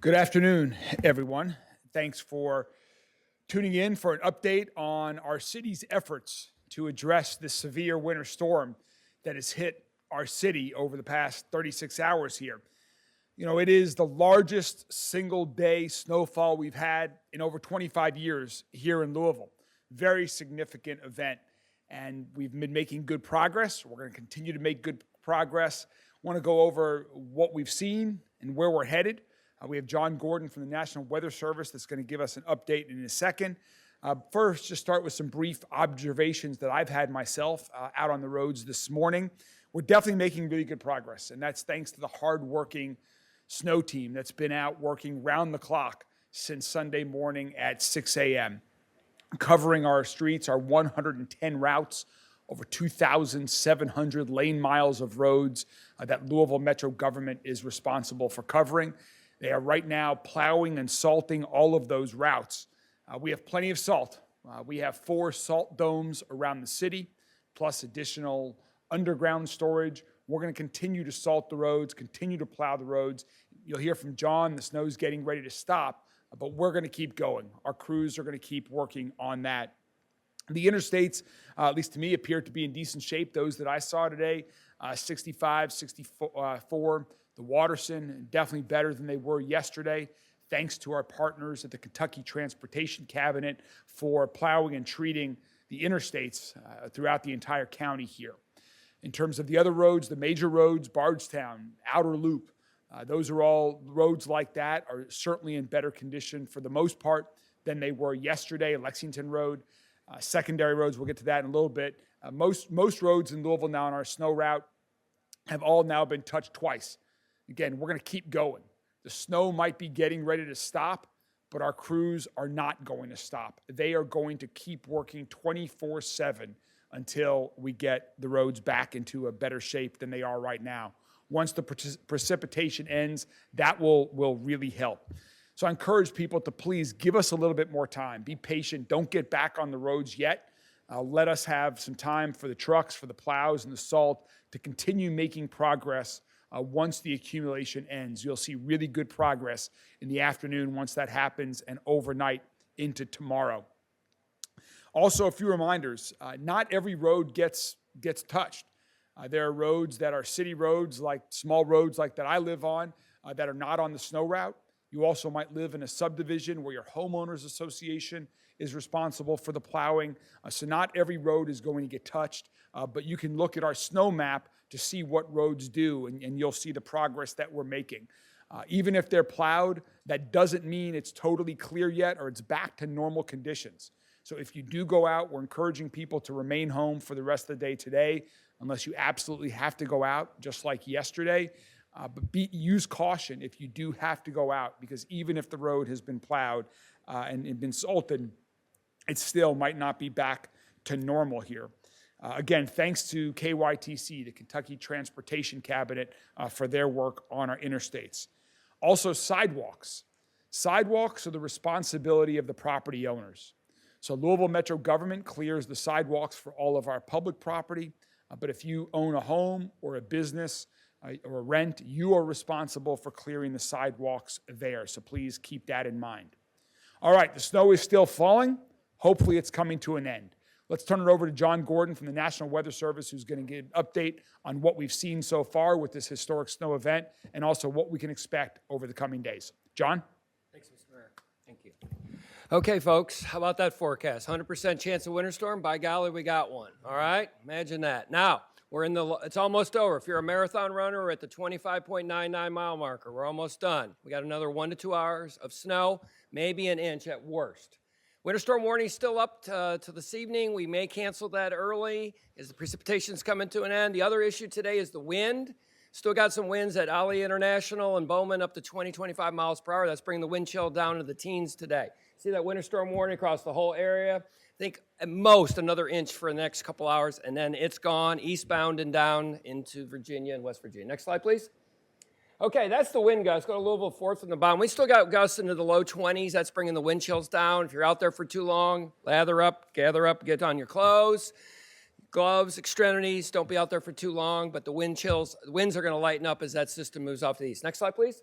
Good afternoon, everyone. Thanks for tuning in for an update on our city's efforts to address the severe winter storm that has hit our city over the past 36 hours here. You know, it is the largest single-day snowfall we've had in over 25 years here in Louisville. Very significant event, and we've been making good progress. We're going to continue to make good progress. I want to go over what we've seen and where we're headed. We have John Gordon from the National Weather Service that's going to give us an update in a second. First, just start with some brief observations that I've had myself out on the roads this morning. We're definitely making really good progress, and that's thanks to the hard-working snow team that's been out working round the clock since Sunday morning at 6 a.m., covering our streets, our 110 routes, over 2,700 lane miles of roads that Louisville Metro government is responsible for covering. They are right now plowing and salting all of those routes. We have plenty of salt. We have 4 salt domes around the city, plus additional underground storage. We're going to continue to salt the roads, continue to plow the roads. You'll hear from John, the snow's getting ready to stop, but we're going to keep going. Our crews are going to keep working on that. The interstates, at least to me, appear to be in decent shape. Those that I saw today, 65, 64, the Waterson, definitely better than they were yesterday, thanks to our partners at the Kentucky Transportation Cabinet for plowing and treating the interstates throughout the entire county here. In terms of the other roads, the major roads, Bardstown, Outer Loop, those are all roads like that are certainly in better condition for the most part than they were yesterday. Lexington Road, secondary roads, we'll get to that in a little bit. Most roads in Louisville now on our snow route have all now been touched twice. Again, we're going to keep going. The snow might be getting ready to stop, but our crews are not going to stop. They are going to keep working 24/7 until we get the roads back into a better shape than they are right now. Once the precipitation ends, that will really help. So I encourage people to please give us a little bit more time. Be patient. Don't get back on the roads yet. Let us have some time for the trucks, for the plows, and the salt to continue making progress. Once the accumulation ends, you'll see really good progress in the afternoon once that happens and overnight into tomorrow. Also, a few reminders. Not every road gets touched. There are roads that are city roads, like small roads like that I live on, that are not on the snow route. You also might live in a subdivision where your homeowners association is responsible for the plowing. So not every road is going to get touched, but you can look at our snow map to see what roads do, and you'll see the progress that we're making. Even if they're plowed, that doesn't mean it's totally clear yet or it's back to normal conditions. So if you do go out, we're encouraging people to remain home for the rest of the day today, unless you absolutely have to go out, just like yesterday. But use caution if you do have to go out, because even if the road has been plowed and been salted, it still might not be back to normal here. Again, thanks to KYTC, the Kentucky Transportation Cabinet, for their work on our interstates. Also, sidewalks. Sidewalks are the responsibility of the property owners. So Louisville Metro government clears the sidewalks for all of our public property, but if you own a home or a business or rent, you are responsible for clearing the sidewalks there, so please keep that in mind. All right, the snow is still falling. Hopefully it's coming to an end. Let's turn it over to John Gordon from the National Weather Service, who's going to give an update on what we've seen so far with this historic snow event and also what we can expect over the coming days. John? Thanks, Mr. Mayor. Thank you. Okay, folks, how about that forecast? 100% chance of winter storm? By golly, we got one. All right? Imagine that. Now, it's almost over. If you're a marathon runner, we're at the 25.99 mile marker. We're almost done. We got another 1 to 2 hours of snow, maybe an inch at worst. Winter storm warning is still up to this evening. We may cancel that early as the precipitation's coming to an end. The other issue today is the wind. Still got some winds at Ali International and Bowman up to 20, 25 miles per hour. That's bringing the wind chill down to the teens today. See that winter storm warning across the whole area? I think at most another inch for the next couple hours, and then it's gone eastbound and down into Virginia and West Virginia. Next slide, please. Okay, that's the wind gusts. Go to Louisville, 4th from the bottom. We still got gusts into the low 20s. That's bringing the wind chills down. If you're out there for too long, gather up, get on your clothes, gloves, extremities. Don't be out there for too long, but the winds are going to lighten up as that system moves off to the east. Next slide, please.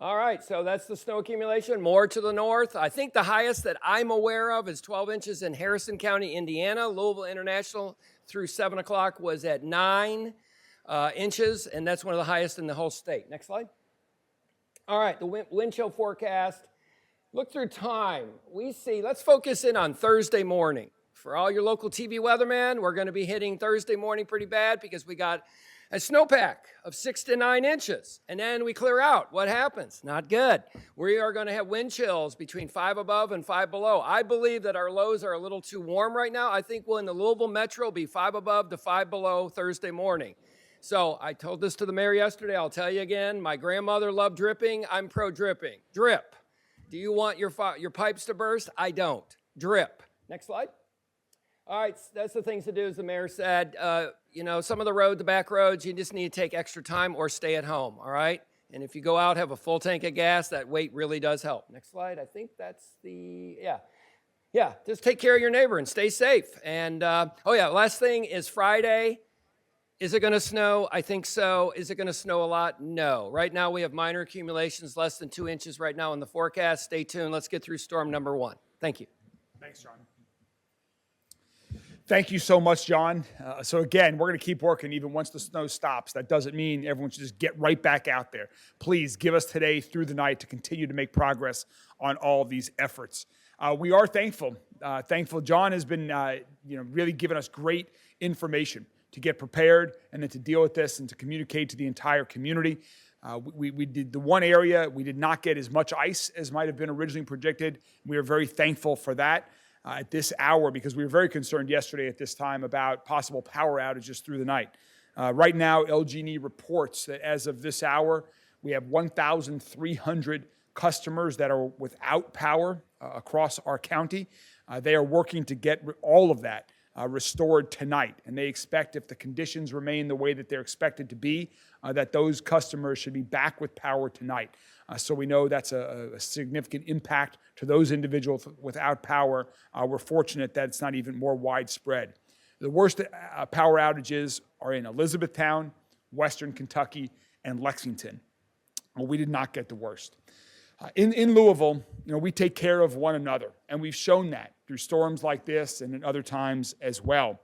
All right, so that's the snow accumulation. More to the north. I think the highest that I'm aware of is 12 inches in Harrison County, Indiana. Louisville International through 7 o'clock was at 9 inches, and that's one of the highest in the whole state. Next slide. All right, the wind chill forecast. Look through time. We see, let's focus in on Thursday morning. For all your local TV weathermen, we're going to be hitting Thursday morning pretty bad because we got a snowpack of 6 to 9 inches. And then we clear out. What happens? Not good. We are going to have wind chills between 5 above and 5 below. I believe that our lows are a little too warm right now. I think we'll in the Louisville Metro will be 5 above to 5 below Thursday morning. So I told this to the mayor yesterday. I'll tell you again. My grandmother loved dripping. I'm pro dripping. Drip. Do you want your pipes to burst? I don't. Drip. Next slide. All right, that's the things to do, as the mayor said. Some of the back roads, you just need to take extra time or stay at home, all right? And if you go out, have a full tank of gas, that weight really does help. Next slide, I think that's yeah, just take care of your neighbor and stay safe. And, last thing is Friday. Is it going to snow? I think so. Is it going to snow a lot? No. Right now, we have minor accumulations, less than 2 inches right now in the forecast. Stay tuned. Let's get through storm number 1. Thank you. Thanks, John. Thank you so much, John. So again, we're going to keep working even once the snow stops. That doesn't mean everyone should just get right back out there. Please give us today through the night to continue to make progress on all of these efforts. We are thankful. John has been, really giving us great information to get prepared and then to deal with this and to communicate to the entire community. We did the one area, we did not get as much ice as might have been originally predicted. We are very thankful for that. At this hour, because we were very concerned yesterday at this time about possible power outages through the night. Right now, LG&E reports that as of this hour, we have 1,300 customers that are without power across our county. They are working to get all of that restored tonight, and they expect, if the conditions remain the way that they're expected to be, that those customers should be back with power tonight. So we know that's a significant impact to those individuals without power. We're fortunate that it's not even more widespread. The worst power outages are in Elizabethtown, Western Kentucky, and Lexington. We did not get the worst. In Louisville, we take care of one another, and we've shown that through storms like this and in other times as well.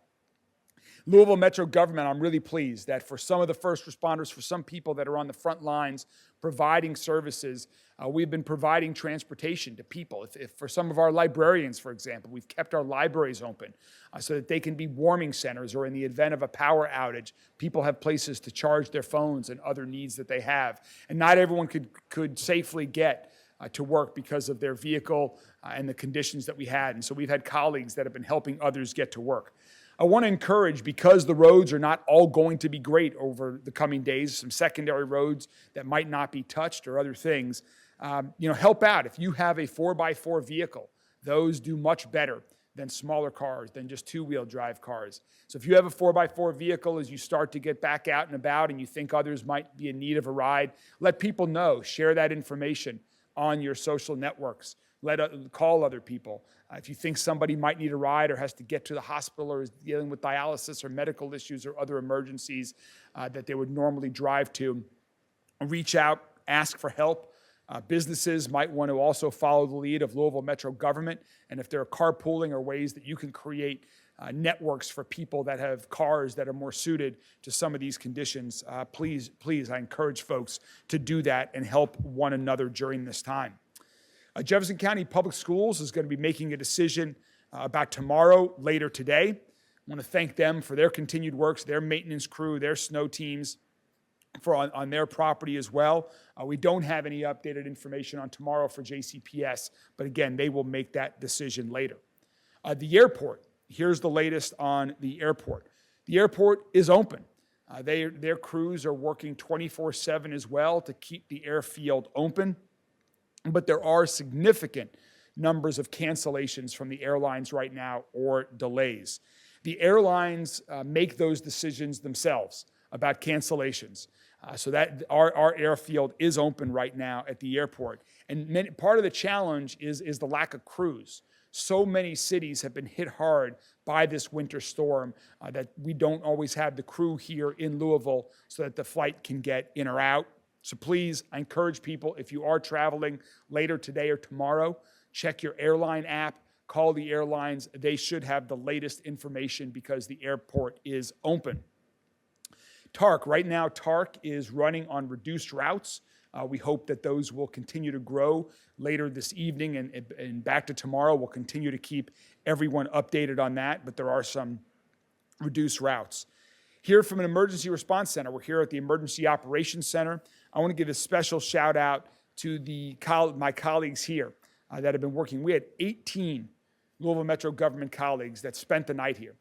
Louisville Metro government, I'm really pleased that for some of the first responders, for some people that are on the front lines providing services, we've been providing transportation to people. If for some of our librarians, for example, we've kept our libraries open so that they can be warming centers, or in the event of a power outage, people have places to charge their phones and other needs that they have. And not everyone could safely get to work because of their vehicle and the conditions that we had. And so we've had colleagues that have been helping others get to work. I want to encourage, because the roads are not all going to be great over the coming days, some secondary roads that might not be touched or other things, help out. If you have a 4x4 vehicle, those do much better than smaller cars, than just two-wheel drive cars. So if you have a 4x4 vehicle, as you start to get back out and about and you think others might be in need of a ride, let people know. Share that information on your social networks. Call other people. If you think somebody might need a ride or has to get to the hospital or is dealing with dialysis or medical issues or other emergencies that they would normally drive to, reach out, ask for help. Businesses might want to also follow the lead of Louisville Metro government. And if there are carpooling or ways that you can create networks for people that have cars that are more suited to some of these conditions, please, I encourage folks to do that and help one another during this time. Jefferson County Public Schools is going to be making a decision about tomorrow, later today. I want to thank them for their continued works, their maintenance crew, their snow teams on their property as well. We don't have any updated information on tomorrow for JCPS, but again, they will make that decision later. The airport, here's the latest on the airport. The airport is open. Their crews are working 24/7 as well to keep the airfield open. But there are significant numbers of cancellations from the airlines right now, or delays. The airlines make those decisions themselves about cancellations. So that our airfield is open right now at the airport. And part of the challenge is the lack of crews. So many cities have been hit hard by this winter storm that we don't always have the crew here in Louisville so that the flight can get in or out. So please, I encourage people, if you are traveling later today or tomorrow, check your airline app, call the airlines. They should have the latest information because the airport is open. TARC, right now, TARC is running on reduced routes. We hope that those will continue to grow later this evening and back to tomorrow. We'll continue to keep everyone updated on that, but there are some reduced routes. Here from an emergency response center, we're here at the Emergency Operations Center. I want to give a special shout out to my colleagues here that have been working. We had 18 Louisville Metro government colleagues that spent the night here,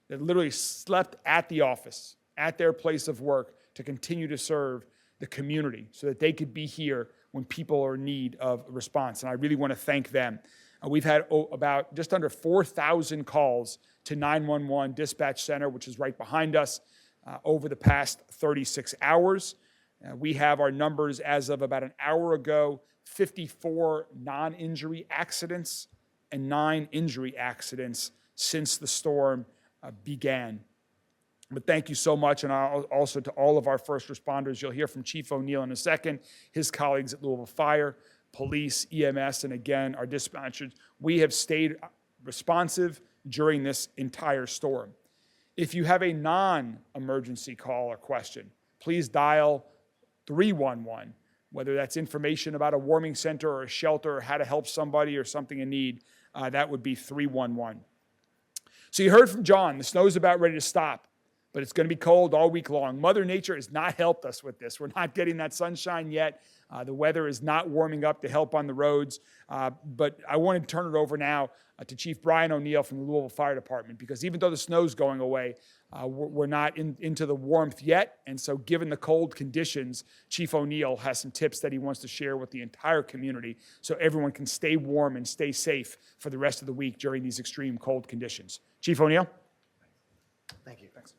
that literally slept at the office, at their place of work, to continue to serve the community so that they could be here when people are in need of a response. And I really want to thank them. We've had about just under 4,000 calls to 911 Dispatch Center, which is right behind us, over the past 36 hours. We have our numbers as of about an hour ago: 54 non-injury accidents and 9 injury accidents since the storm began. But thank you so much, and also to all of our first responders. You'll hear from Chief O'Neill in a second, his colleagues at Louisville Fire, Police, EMS, and again, our dispatchers. We have stayed responsive during this entire storm. If you have a non-emergency call or question, please dial 311, whether that's information about a warming center or a shelter or how to help somebody or something in need. That would be 311. So you heard from John. The snow's about ready to stop, but it's going to be cold all week long. Mother Nature has not helped us with this. We're not getting that sunshine yet. The weather is not warming up to help on the roads. But I want to turn it over now to Chief Brian O'Neill from the Louisville Fire Department, because even though the snow's going away, we're not into the warmth yet. And so given the cold conditions, Chief O'Neill has some tips that he wants to share with the entire community so everyone can stay warm and stay safe for the rest of the week during these extreme cold conditions. Chief O'Neill? Thank you. Thanks.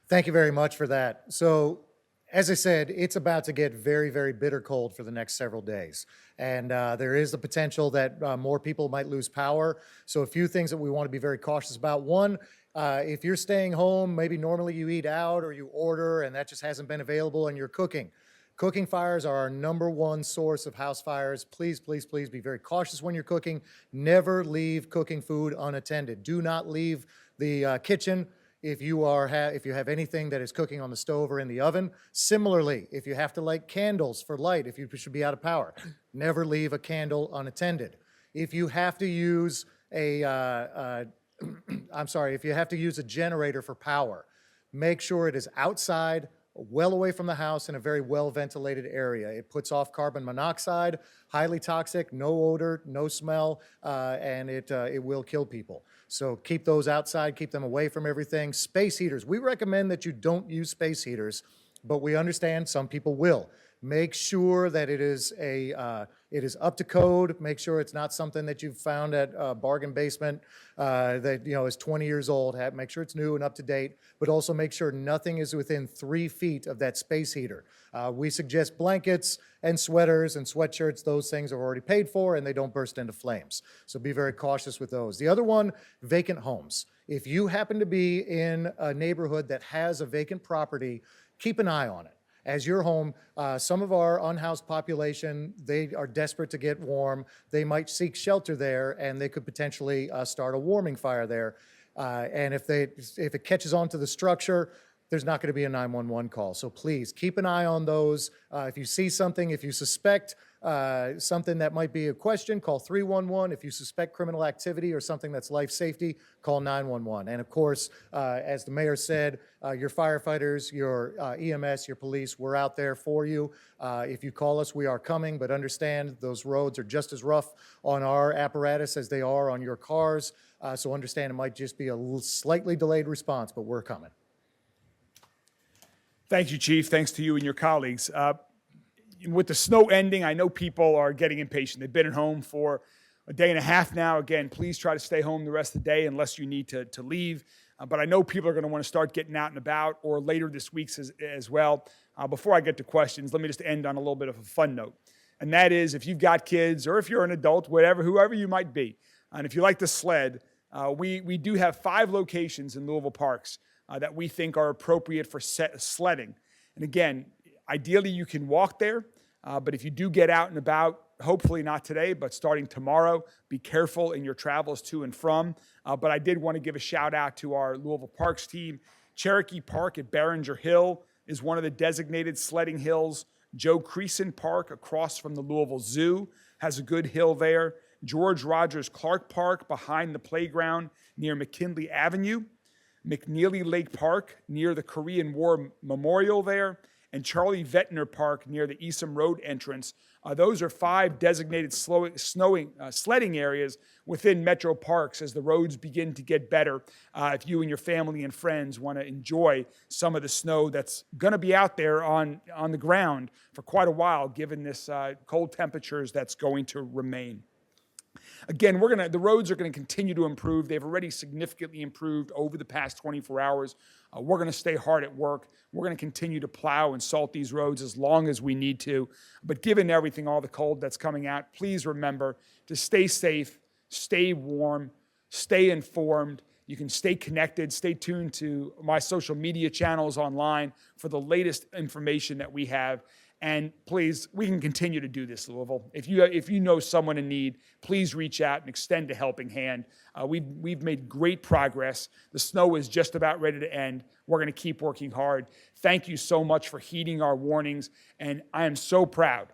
Thank you very much for that. So, as I said, it's about to get very, very bitter cold for the next several days. And there is the potential that more people might lose power. So a few things that we want to be very cautious about. One, if you're staying home, maybe normally you eat out or you order and that just hasn't been available and you're cooking. Cooking fires are our #1 source of house fires. Please, please, please be very cautious when you're cooking. Never leave cooking food unattended. Do not leave the kitchen if you have anything that is cooking on the stove or in the oven. Similarly, if you have to light candles for light, if you should be out of power, never leave a candle unattended. If you have to use if you have to use a generator for power, make sure it is outside, well away from the house, in a very well-ventilated area. It puts off carbon monoxide, highly toxic, no odor, no smell, and it will kill people. So keep those outside, keep them away from everything. Space heaters. We recommend that you don't use space heaters, but we understand some people will. Make sure that it is up to code. Make sure it's not something that you've found at a bargain basement that is 20 years old. Make sure it's new and up to date, but also make sure nothing is within 3 feet of that space heater. We suggest blankets and sweaters and sweatshirts. Those things are already paid for and they don't burst into flames. So be very cautious with those. The other one, vacant homes. If you happen to be in a neighborhood that has a vacant property, keep an eye on it. As your home, some of our unhoused population, they are desperate to get warm. They might seek shelter there, and they could potentially start a warming fire there. And if it catches onto the structure, there's not going to be a 911 call. So please keep an eye on those. If you see something, if you suspect something that might be a question, call 311. If you suspect criminal activity or something that's life safety, call 911. And of course, as the mayor said, your firefighters, your EMS, your police, we're out there for you. If you call us, we are coming, but understand those roads are just as rough on our apparatus as they are on your cars. So understand it might just be a slightly delayed response, but we're coming. Thank you, Chief. Thanks to you and your colleagues. With the snow ending, I know people are getting impatient. They've been at home for a day and a half now. Again, please try to stay home the rest of the day unless you need to leave. But I know people are going to want to start getting out and about, or later this week as well. Before I get to questions, let me just end on a little bit of a fun note. And that is, if you've got kids or if you're an adult, whoever you might be, and if you like to sled, we do have 5 locations in Louisville parks that we think are appropriate for sledding. And again, Ideally, you can walk there, but if you do get out and about, hopefully not today, but starting tomorrow, be careful in your travels to and from. But I did want to give a shout out to our Louisville Parks team. Cherokee Park at Barringer Hill is one of the designated sledding hills. Joe Creason Park across from the Louisville Zoo has a good hill there. George Rogers Clark Park behind the playground near McKinley Avenue. McNeely Lake Park near the Korean War Memorial there, and Charlie Vettner Park near the Eastham Road entrance. Those are 5 designated sledding areas within Metro Parks as the roads begin to get better. If you and your family and friends want to enjoy some of the snow that's going to be out there on the ground for quite a while, given this cold temperatures that's going to remain. Again, the roads are going to continue to improve. They've already significantly improved over the past 24 hours. We're going to stay hard at work. We're going to continue to plow and salt these roads as long as we need to. But given everything, all the cold that's coming out, please remember to stay safe, stay warm, stay informed. You can stay connected, stay tuned to my social media channels online for the latest information that we have. And please, we can continue to do this, Louisville. If you know someone in need, please reach out and extend a helping hand. We've made great progress. The snow is just about ready to end. We're going to keep working hard. Thank you so much for heeding our warnings. And I am so proud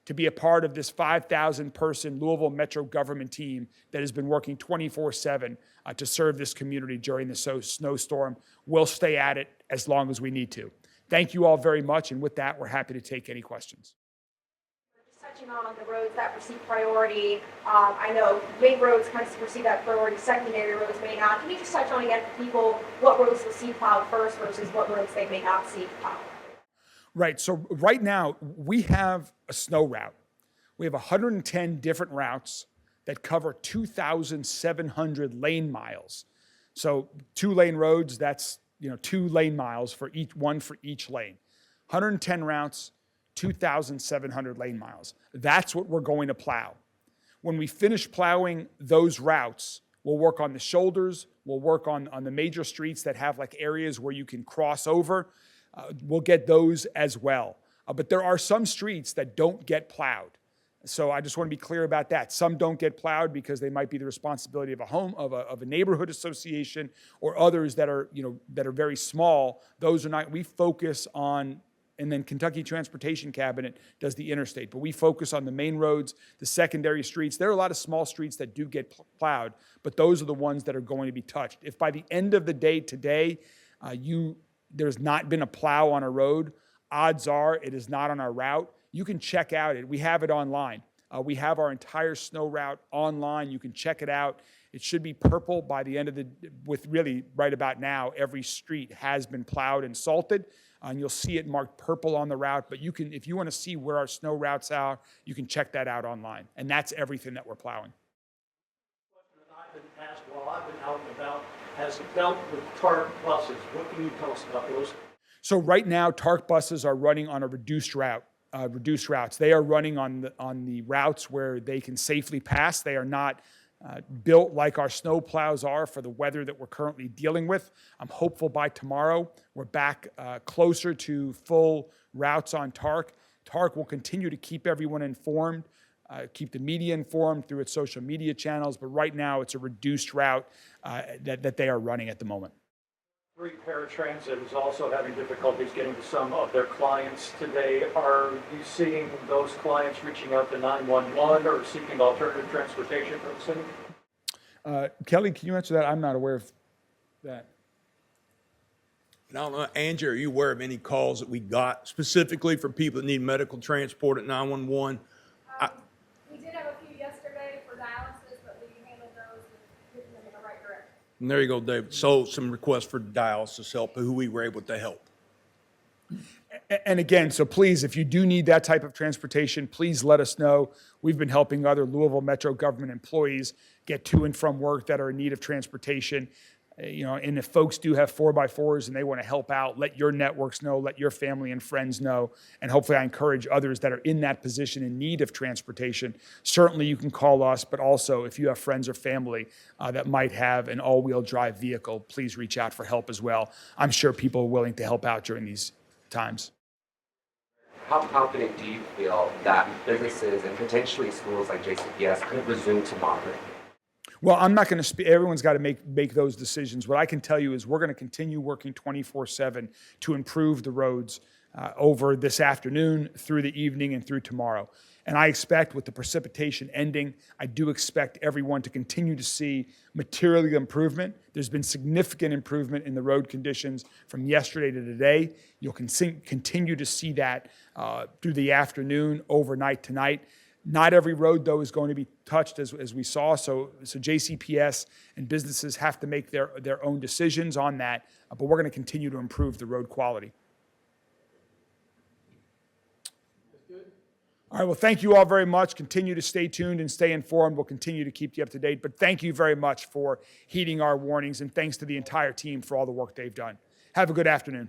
to be a part of this 5,000-person Louisville Metro government team that has been working 24/7 to serve this community during the snowstorm. We'll stay at it as long as we need to. Thank you all very much, and with that, we're happy to take any questions. Just touching on the roads that receive priority, I know main roads kind of receive that priority, secondary roads may not. Can you just touch on again for people what roads will see plowed first versus what roads they may not see plowed? Right, so right now, we have a snow route. We have 110 different routes that cover 2,700 lane miles. So 2-lane roads, that's 2 lane miles for each lane. 110 routes, 2,700 lane miles. That's what we're going to plow. When we finish plowing those routes, we'll work on the shoulders, we'll work on the major streets that have like areas where you can cross over. We'll get those as well. But there are some streets that don't get plowed. So I just want to be clear about that. Some don't get plowed because they might be the responsibility of a neighborhood association, or others that are very small. Those are not. We focus on, and then Kentucky Transportation Cabinet does the interstate. But we focus on the main roads, the secondary streets. There are a lot of small streets that do get plowed, but those are the ones that are going to be touched. If by the end of the day today, there's not been a plow on a road, odds are it is not on our route. You can check out it. We have it online. We have our entire snow route online. You can check it out. It should be purple by the end of with really right about now, every street has been plowed and salted. And you'll see it marked purple on the route. But if you want to see where our snow routes are, you can check that out online. And that's everything that we're plowing. Question that I've been asked while I've been out and about has dealt with TARP buses. What can you tell us about those? So right now, TARP buses are running on a reduced routes. They are running on the routes where they can safely pass. They are not built like our snow plows are for the weather that we're currently dealing with. I'm hopeful by tomorrow we're back closer to full routes on TARC. TARC will continue to keep everyone informed, keep the media informed through its social media channels, but right now it's a reduced route that they are running at the moment. Green Paratransit is also having difficulties getting to some of their clients today. Are you seeing those clients reaching out to 911 or seeking alternative transportation from the city? Kelly, can you answer that? I'm not aware of that. And I don't know, Angie, are you aware of any calls that we got specifically for people that need medical transport at 911? We did have a few yesterday for dialysis, but we handled those and getting them in the right direction. And there you go, David. So some requests for dialysis help, who we were able to help. And again, so please, if you do need that type of transportation, please let us know. We've been helping other Louisville Metro government employees get to and from work that are in need of transportation. And if folks do have 4x4s and they want to help out, let your networks know, let your family and friends know. And hopefully I encourage others that are in that position in need of transportation. Certainly you can call us, but also if you have friends or family that might have an all-wheel drive vehicle, please reach out for help as well. I'm sure people are willing to help out during these times. how confident do you feel that businesses and potentially schools like JCPS could resume tomorrow? Well, I'm not going to speak. Everyone's got to make those decisions. What I can tell you is we're going to continue working 24/7 to improve the roads over this afternoon, through the evening, and through tomorrow. And I expect with the precipitation ending, I do expect everyone to continue to see material improvement. There's been significant improvement in the road conditions from yesterday to today. You'll continue to see that through the afternoon, overnight tonight. Not every road, though, is going to be touched as we saw. So JCPS and businesses have to make their own decisions on that. But we're going to continue to improve the road quality. All right, well, thank you all very much. Continue to stay tuned and stay informed. We'll continue to keep you up to date. But thank you very much for heeding our warnings, and thanks to the entire team for all the work they've done. Have a good afternoon.